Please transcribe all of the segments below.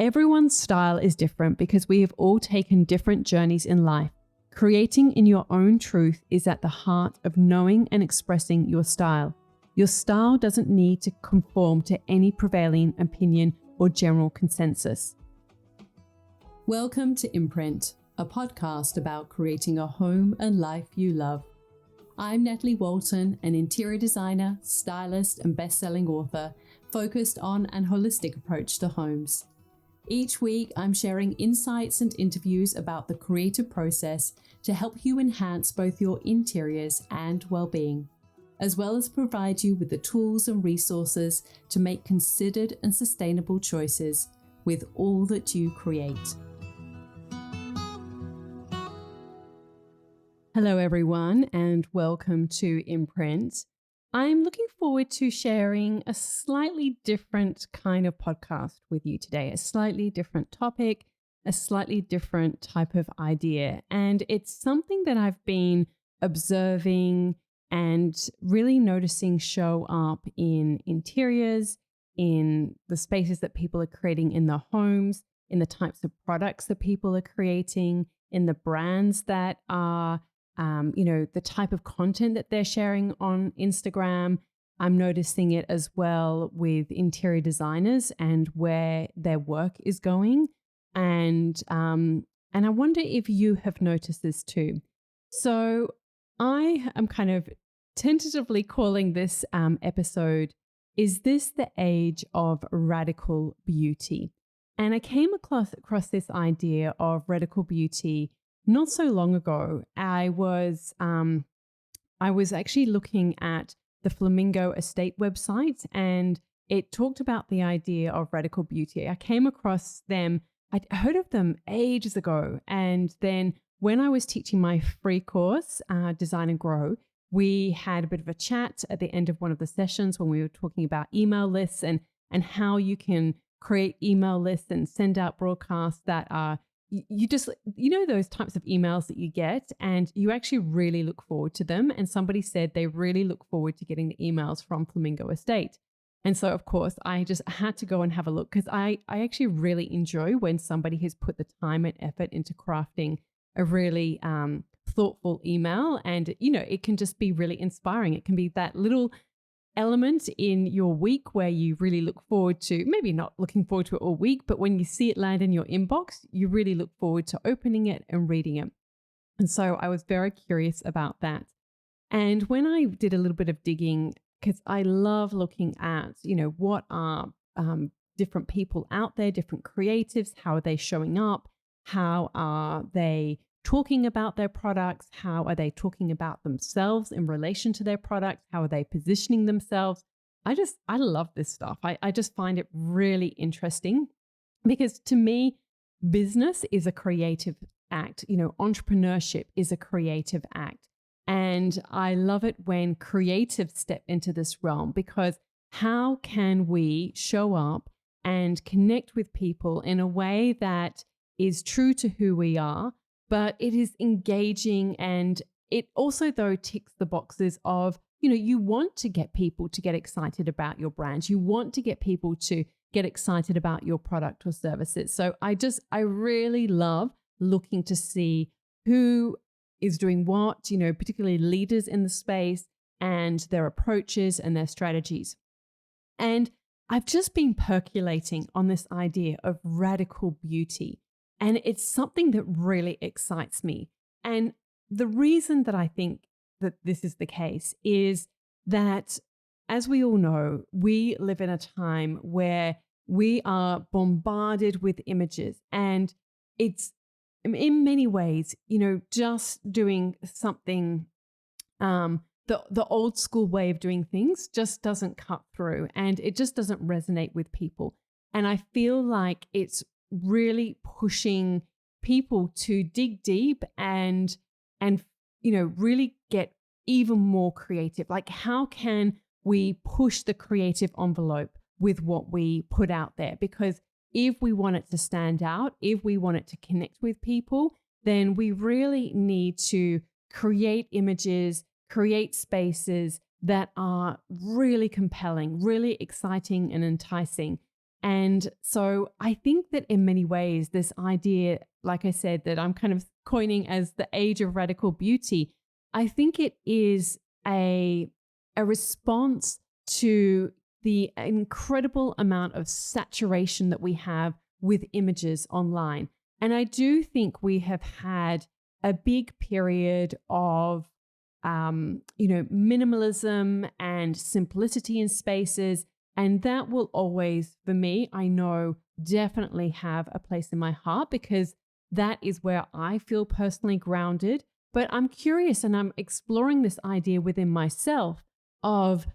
Everyone's style is different because we have all taken different journeys in life. Creating in your own truth is at the heart of knowing and expressing your style. Your style doesn't need to conform to any prevailing opinion or general consensus. Welcome to Imprint, a podcast about creating a home and life you love. I'm Natalie Walton, an interior designer, stylist, and best-selling author focused on an holistic approach to homes. Each week, I'm sharing insights and interviews about the creative process to help you enhance both your interiors and well-being, as well as provide you with the tools and resources to make considered and sustainable choices with all that you create. Hello, everyone, and welcome to Imprint. I'm looking forward to sharing a slightly different kind of podcast with you today, a slightly different topic, a slightly different type of idea. And it's something that I've been observing and really noticing show up in interiors, in the spaces that people are creating in their homes, in the types of products that people are creating, in the brands that are the type of content that they're sharing on Instagram. I'm noticing it as well with interior designers and where their work is going. And I wonder if you have noticed this too. So I am kind of tentatively calling this episode, Is This the Age of Radical Beauty? And I came across this idea of radical beauty not so long ago. I was actually looking at the Flamingo Estate website, and it talked about the idea of radical beauty. I came across them. I'd heard of them ages ago, and then when I was teaching my free course, Design and Grow, we had a bit of a chat at the end of one of the sessions when we were talking about email lists and how you can create email lists and send out broadcasts that are those types of emails that you get and you actually really look forward to them. And somebody said they really look forward to getting the emails from Flamingo Estate. And so, of course, I just had to go and have a look because I actually really enjoy when somebody has put the time and effort into crafting a really thoughtful email. And, it can just be really inspiring. It can be that little element in your week where you really look forward to, maybe not looking forward to it all week, but when you see it land in your inbox, you really look forward to opening it and reading it. And so I was very curious about that. And when I did a little bit of digging, because I love looking at, what are different people out there, different creatives, how are they showing up? How are they talking about their products? How are they talking about themselves in relation to their products? How are they positioning themselves? I love this stuff. I just find it really interesting because to me, business is a creative act. Entrepreneurship is a creative act. And I love it when creatives step into this realm because how can we show up and connect with people in a way that is true to who we are, but it is engaging, and it also, though, ticks the boxes of, you want to get people to get excited about your brand. You want to get people to get excited about your product or services. So I really love looking to see who is doing what, particularly leaders in the space and their approaches and their strategies. And I've just been percolating on this idea of radical beauty. And it's something that really excites me. And the reason that I think that this is the case is that, as we all know, we live in a time where we are bombarded with images. And it's, in many ways, just doing something, the old school way of doing things just doesn't cut through and it just doesn't resonate with people. And I feel like it's really pushing people to dig deep and really get even more creative. Like, how can we push the creative envelope with what we put out there? Because if we want it to stand out, if we want it to connect with people, then we really need to create images, create spaces that are really compelling, really exciting and enticing. And so I think that in many ways, this idea, like I said, that I'm kind of coining as the age of radical beauty, I think it is a response to the incredible amount of saturation that we have with images online. And I do think we have had a big period of minimalism and simplicity in spaces. And that will always, for me, I know, definitely have a place in my heart because that is where I feel personally grounded. But I'm curious and I'm exploring this idea within myself of,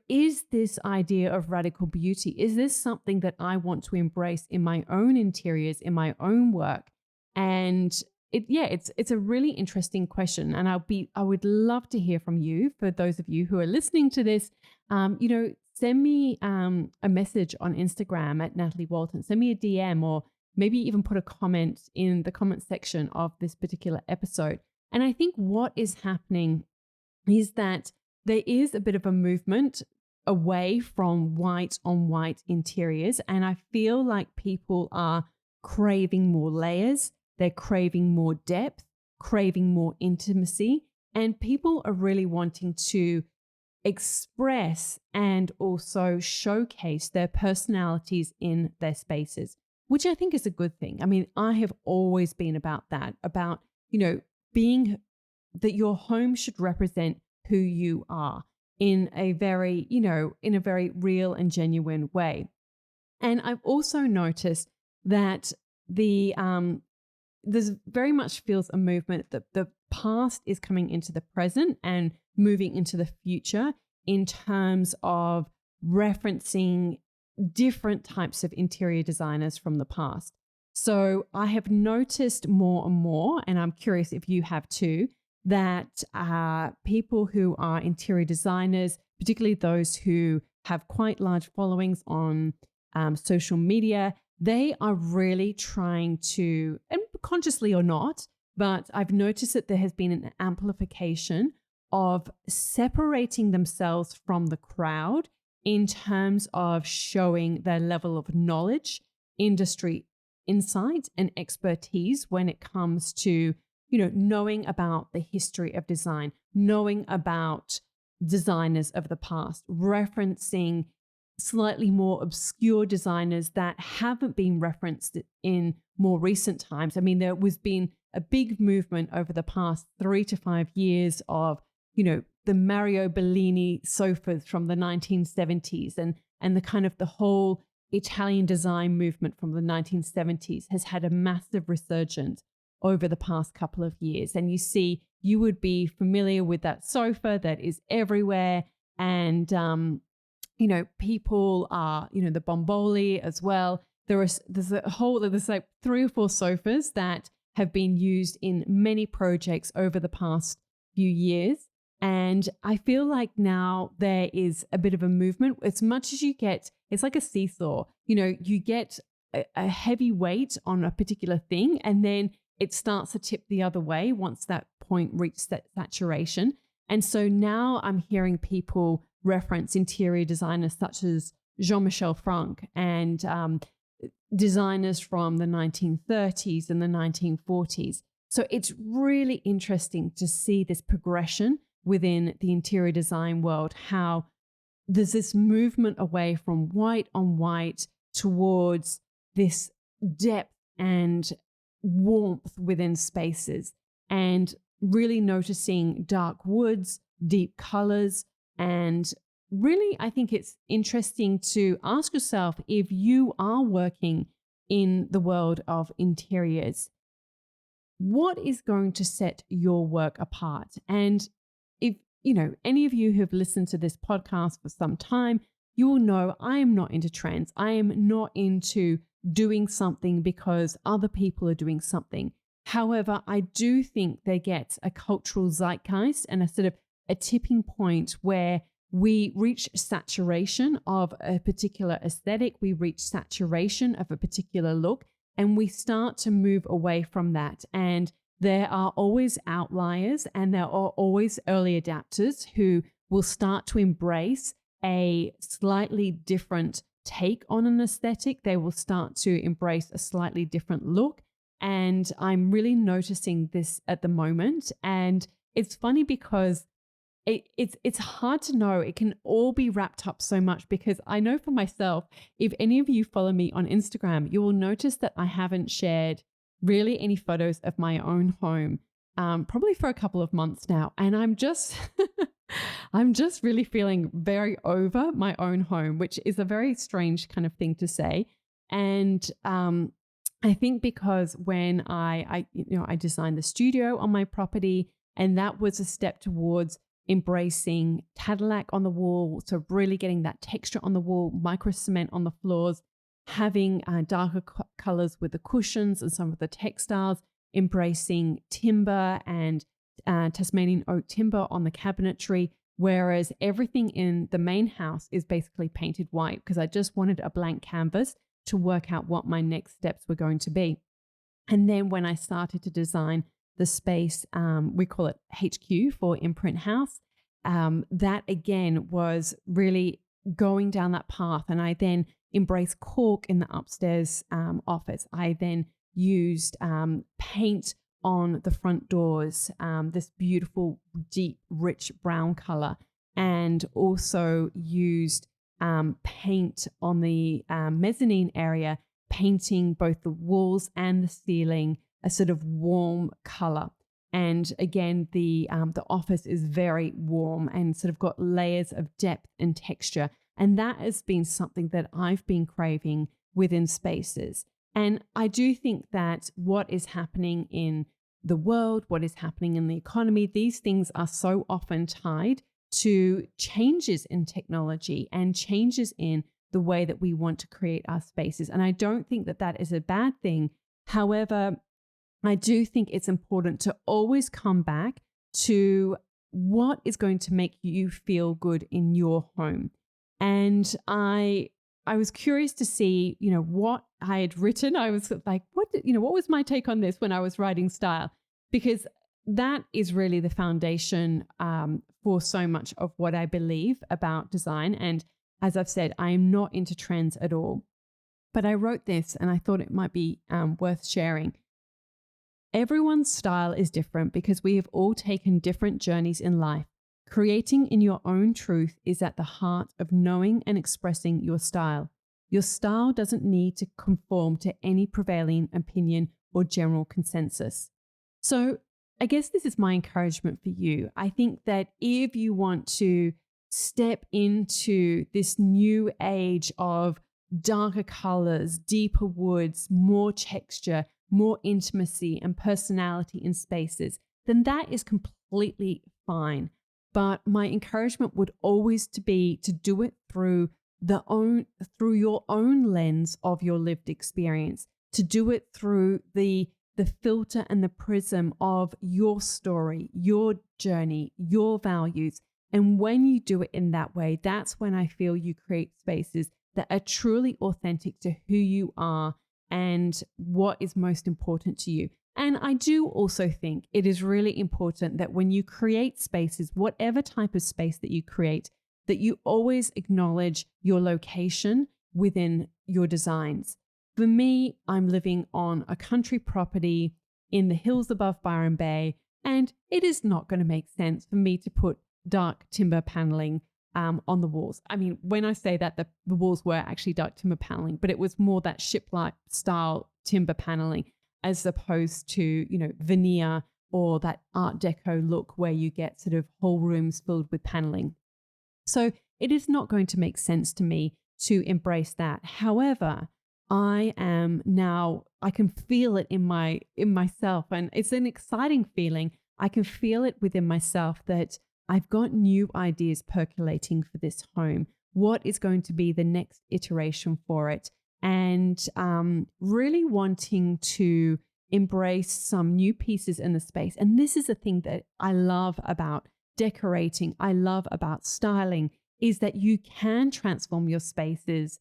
is this idea of radical beauty, is this something that I want to embrace in my own interiors, in my own work? And it's a really interesting question. And I would love to hear from you. For those of you who are listening to this, send me a message on Instagram at Natalie Walton. Send me a DM or maybe even put a comment in the comment section of this particular episode. And I think what is happening is that there is a bit of a movement away from white on white interiors. And I feel like people are craving more layers. They're craving more depth, craving more intimacy. And people are really wanting to express and also showcase their personalities in their spaces, which I think is a good thing. I mean, I have always been about that, about, being that your home should represent who you are in a very, in a very real and genuine way. And I've also noticed that there's very much feels a movement that the past is coming into the present and moving into the future in terms of referencing different types of interior designers from the past. So I have noticed more and more, and I'm curious if you have too, that people who are interior designers, particularly those who have quite large followings on social media, they are really trying to, and consciously or not, but I've noticed that there has been an amplification of separating themselves from the crowd in terms of showing their level of knowledge, industry insight, and expertise when it comes to, knowing about the history of design, knowing about designers of the past, referencing slightly more obscure designers that haven't been referenced in more recent times. I mean, there was been a big movement over the past 3 to 5 years of, the Mario Bellini sofas from the 1970s and the kind of the whole Italian design movement from the 1970s has had a massive resurgence over the past couple of years. And you would be familiar with that sofa that is everywhere. And, people are, the Bomboli as well. There's like 3 or 4 sofas that have been used in many projects over the past few years. And I feel like now there is a bit of a movement. As much as it's like a seesaw, you get a heavy weight on a particular thing, and then it starts to tip the other way once that point reaches that saturation. And so now I'm hearing people reference interior designers such as Jean-Michel Franck and designers from the 1930s and the 1940s. So it's really interesting to see this progression within the interior design world, how there's this movement away from white on white towards this depth and warmth within spaces, and really noticing dark woods, deep colors. And really, I think it's interesting to ask yourself, if you are working in the world of interiors, what is going to set your work apart? And if, any of you who have listened to this podcast for some time, you will know I am not into trends. I am not into doing something because other people are doing something. However, I do think there gets a cultural zeitgeist and a sort of a tipping point where we reach saturation of a particular aesthetic, we reach saturation of a particular look, and we start to move away from that. And there are always outliers, and there are always early adapters who will start to embrace a slightly different take on an aesthetic. They will start to embrace a slightly different look. And I'm really noticing this at the moment. And it's funny because it's hard to know. It can all be wrapped up so much, because I know for myself, if any of you follow me on Instagram, you will notice that I haven't shared really any photos of my own home, probably for a couple of months now. And I'm just, I'm just really feeling very over my own home, which is a very strange kind of thing to say. And I think because when I designed the studio on my property, and that was a step towards embracing Cadillac on the wall, so really getting that texture on the wall, micro cement on the floors, having darker colors with the cushions and some of the textiles, embracing timber and Tasmanian oak timber on the cabinetry, whereas everything in the main house is basically painted white, because I just wanted a blank canvas to work out what my next steps were going to be. And then when I started to design the space, we call it HQ for Imprint House, that again was really going down that path. And I then embraced cork in the upstairs office. I then used paint on the front doors, this beautiful, deep, rich brown color, and also used paint on the mezzanine area, painting both the walls and the ceiling a sort of warm color. And again, the office is very warm and sort of got layers of depth and texture. And that has been something that I've been craving within spaces. And I do think that what is happening in the world, what is happening in the economy, these things are so often tied to changes in technology and changes in the way that we want to create our spaces. And I don't think that that is a bad thing. However, I do think it's important to always come back to what is going to make you feel good in your home. And I was curious to see, what I had written. I was like, what was my take on this when I was writing style? Because that is really the foundation for so much of what I believe about design. And as I've said, I am not into trends at all. But I wrote this and I thought it might be worth sharing. Everyone's style is different because we have all taken different journeys in life. Creating in your own truth is at the heart of knowing and expressing your style. Your style doesn't need to conform to any prevailing opinion or general consensus. So I guess this is my encouragement for you. I think that if you want to step into this new age of darker colors, deeper woods, more texture, more intimacy and personality in spaces, then that is completely fine. But my encouragement would always be to do it through your own lens of your lived experience, to do it through the filter and the prism of your story, your journey, your values. And when you do it in that way, that's when I feel you create spaces that are truly authentic to who you are and what is most important to you. And I do also think it is really important that when you create spaces, whatever type of space that you create, that you always acknowledge your location within your designs. For me, I'm living on a country property in the hills above Byron Bay, and it is not going to make sense for me to put dark timber paneling on the walls. I mean, when I say that, the walls were actually dark timber paneling, but it was more that shipwright style timber paneling as opposed to, veneer or that Art Deco look where you get sort of whole rooms filled with paneling. So it is not going to make sense to me to embrace that. However, I can feel it in myself, and it's an exciting feeling. I can feel it within myself that I've got new ideas percolating for this home. What is going to be the next iteration for it? And really wanting to embrace some new pieces in the space. And this is a thing that I love about decorating, I love about styling, is that you can transform your spaces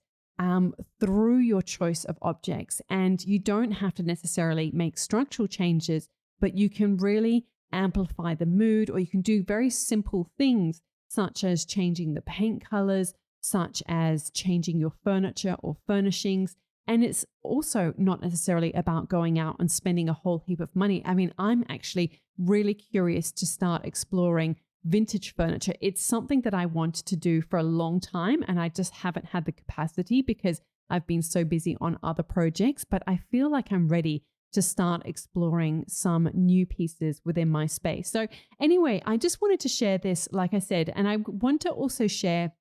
through your choice of objects. And you don't have to necessarily make structural changes, but you can really amplify the mood, or you can do very simple things such as changing the paint colors, such as changing your furniture or furnishings. And it's also not necessarily about going out and spending a whole heap of money. I mean, I'm actually really curious to start exploring vintage furniture. It's something that I wanted to do for a long time, and I just haven't had the capacity because I've been so busy on other projects. But I feel like I'm ready to start exploring some new pieces within my space. So anyway, I just wanted to share this, like I said, and I want to also share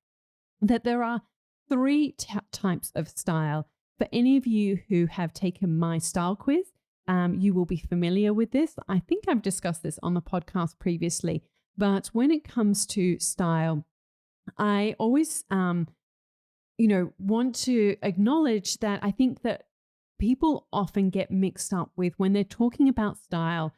that there are three types of style. For any of you who have taken my style quiz, you will be familiar with this. I think I've discussed this on the podcast previously, but when it comes to style, I always, want to acknowledge that I think that people often get mixed up with when they're talking about style.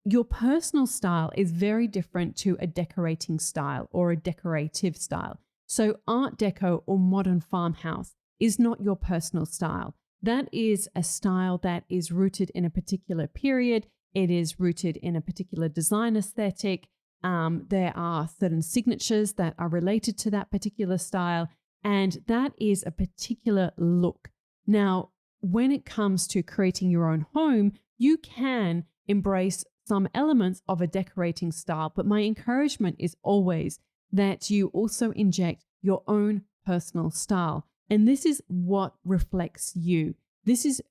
Your personal style is very different to a decorating style or a decorative style. So Art Deco or modern farmhouse is not your personal style. That is a style that is rooted in a particular period. It is rooted in a particular design aesthetic. There are certain signatures that are related to that particular style, and that is a particular look. Now, when it comes to creating your own home, you can embrace some elements of a decorating style, but my encouragement is always that you also inject your own personal style. And this is what reflects you. This is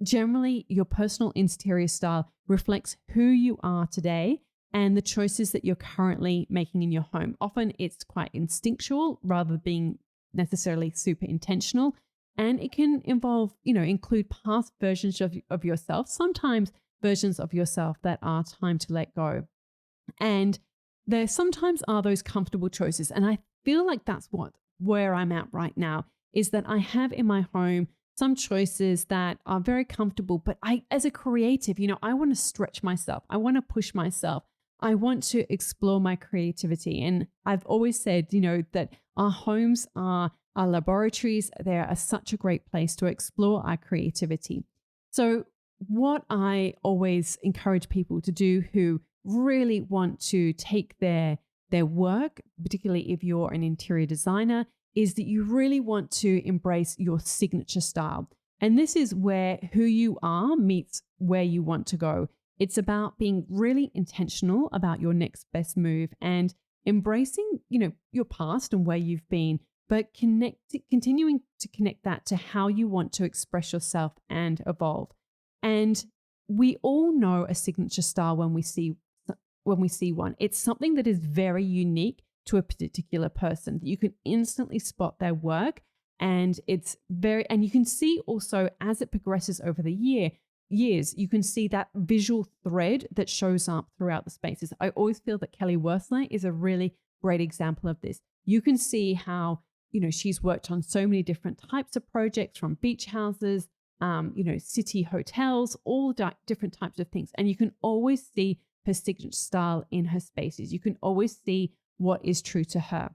generally your personal interior style reflects who you are today and the choices that you're currently making in your home. Often it's quite instinctual rather than being necessarily super intentional. And it can involve, include past versions of yourself, sometimes versions of yourself that are time to let go. And there sometimes are those comfortable choices. And I feel like that's where I'm at right now, is that I have in my home some choices that are very comfortable, but as a creative, I want to stretch myself. I want to push myself. I want to explore my creativity. And I've always said, that our homes are our laboratories. They are such a great place to explore our creativity. So what I always encourage people to do who really want to take their work, particularly if you're an interior designer, is that you really want to embrace your signature style. And this is where who you are meets where you want to go. It's about being really intentional about your next best move and embracing, your past and where you've been, but continuing to connect that to how you want to express yourself and evolve. And we all know a signature style when we see one. It's something that is very unique to a particular person. You can instantly spot their work, and and you can see also as it progresses over the years, you can see that visual thread that shows up throughout the spaces. I always feel that Kelly Wearstler is a really great example of this. You can see how, she's worked on so many different types of projects, from beach houses, city hotels, all different types of things. And you can always see her signature style in her spaces. You can always see what is true to her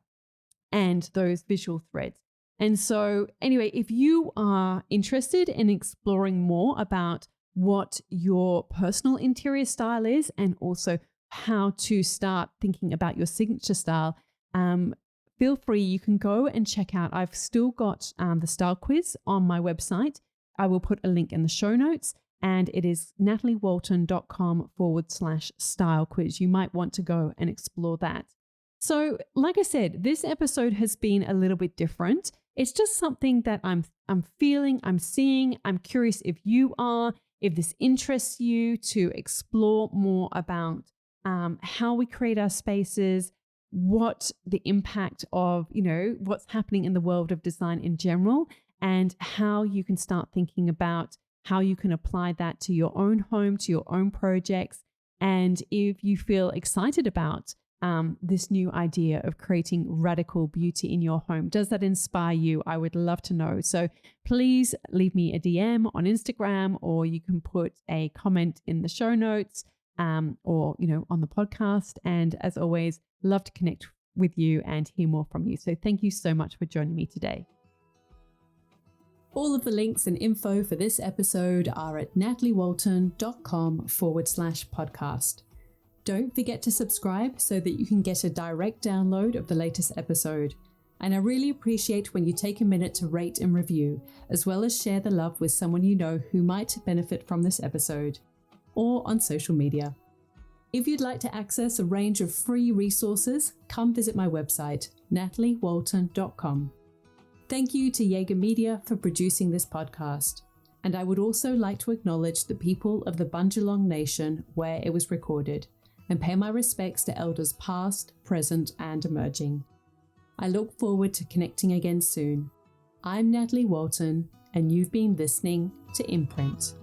and those visual threads. And so anyway, if you are interested in exploring more about what your personal interior style is and also how to start thinking about your signature style, feel free, you can go and check out. I've still got the style quiz on my website. I will put a link in the show notes, and it is nataliewalton.com/style quiz. You might want to go and explore that. So like I said, this episode has been a little bit different. It's just something that I'm feeling, I'm seeing. I'm curious if you are, if this interests you to explore more about how we create our spaces, what the impact of, what's happening in the world of design in general, and how you can start thinking about how you can apply that to your own home, to your own projects. And if you feel excited about this new idea of creating radical beauty in your home, does that inspire you? I would love to know. So please leave me a DM on Instagram, or you can put a comment in the show notes, or, on the podcast. And as always, love to connect with you and hear more from you. So thank you so much for joining me today. All of the links and info for this episode are at nataliewalton.com/podcast. Don't forget to subscribe so that you can get a direct download of the latest episode. And I really appreciate when you take a minute to rate and review, as well as share the love with someone you know who might benefit from this episode, or on social media. If you'd like to access a range of free resources, come visit my website, nataliewalton.com. Thank you to Jaeger Media for producing this podcast. And I would also like to acknowledge the people of the Bundjalung Nation where it was recorded, and pay my respects to elders past, present, and emerging. I look forward to connecting again soon. I'm Natalie Walton, and you've been listening to Imprint.